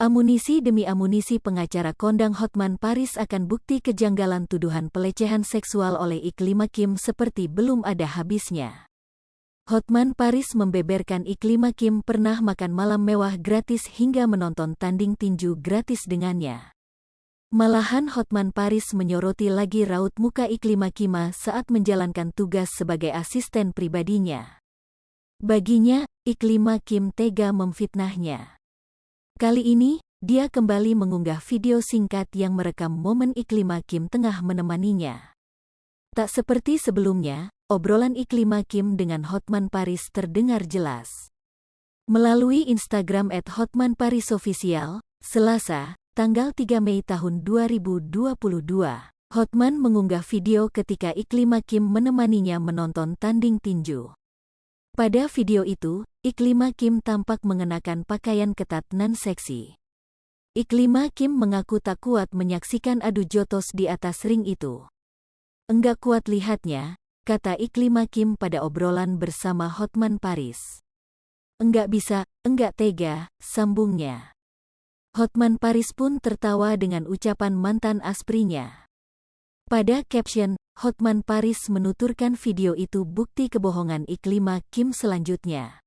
Amunisi demi amunisi, pengacara kondang Hotman Paris akan bukti kejanggalan tuduhan pelecehan seksual oleh Iklima Kim seperti belum ada habisnya. Hotman Paris membeberkan Iklima Kim pernah makan malam mewah gratis hingga menonton tanding tinju gratis dengannya. Malahan Hotman Paris menyoroti lagi raut muka Iklima Kim saat menjalankan tugas sebagai asisten pribadinya. Baginya, Iklima Kim tega memfitnahnya. Kali ini, dia kembali mengunggah video singkat yang merekam momen Iklima Kim tengah menemaninya. Tak seperti sebelumnya, obrolan Iklima Kim dengan Hotman Paris terdengar jelas. Melalui Instagram @hotmanparisofficial, Selasa, tanggal 3 Mei tahun 2022, Hotman mengunggah video ketika Iklima Kim menemaninya menonton tanding tinju. Pada video itu, Iklima Kim tampak mengenakan pakaian ketat nan seksi. Iklima Kim mengaku tak kuat menyaksikan adu jotos di atas ring itu. "Enggak kuat lihatnya," kata Iklima Kim pada obrolan bersama Hotman Paris. "Enggak bisa, enggak tega," sambungnya. Hotman Paris pun tertawa dengan ucapan mantan asprinya. Pada caption, Hotman Paris menuturkan video itu bukti kebohongan Iklima Kim selanjutnya.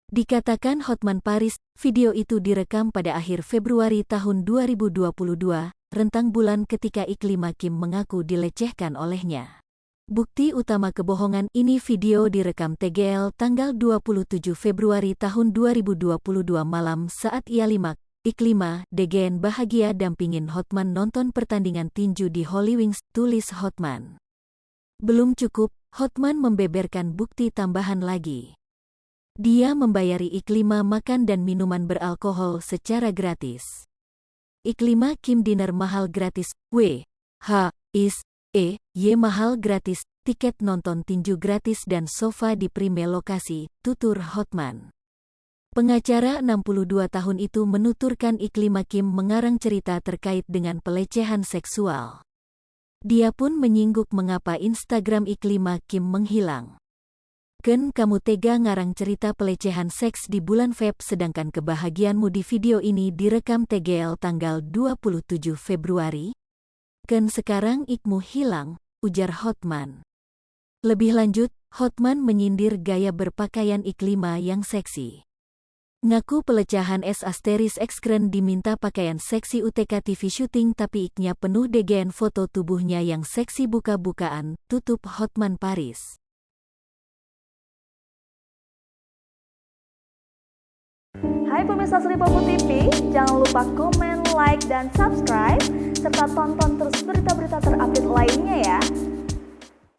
Dikatakan Hotman Paris, video itu direkam pada akhir Februari tahun 2022, rentang bulan ketika Iklima Kim mengaku dilecehkan olehnya. Bukti utama kebohongan ini, video direkam TGL tanggal 27 Februari tahun 2022 malam saat ia Iklima degen bahagia dampingin Hotman nonton pertandingan tinju di Holy Wings, tulis Hotman. Belum cukup, Hotman membeberkan bukti tambahan lagi. Dia membayari Iklima makan dan minuman beralkohol secara gratis. Iklima Kim dinner mahal gratis, mahal gratis, tiket nonton tinju gratis dan sofa di prime lokasi, tutur Hotman. Pengacara 62 tahun itu menuturkan Iklima Kim mengarang cerita terkait dengan pelecehan seksual. Dia pun menyinggung mengapa Instagram Iklima Kim menghilang. "Ken, kamu tega ngarang cerita pelecehan seks di bulan Feb, sedangkan kebahagiaanmu di video ini direkam TGL tanggal 27 Februari? Ken, sekarang ikmu hilang," ujar Hotman. Lebih lanjut, Hotman menyindir gaya berpakaian Iklima yang seksi. Ngaku pelecehan *X diminta pakaian seksi UTK TV syuting tapi iknya penuh degen foto tubuhnya yang seksi buka-bukaan, tutup Hotman Paris. Hai pemirsa Sri Popo TV, jangan lupa komen, like, dan subscribe, serta tonton terus berita-berita terbaru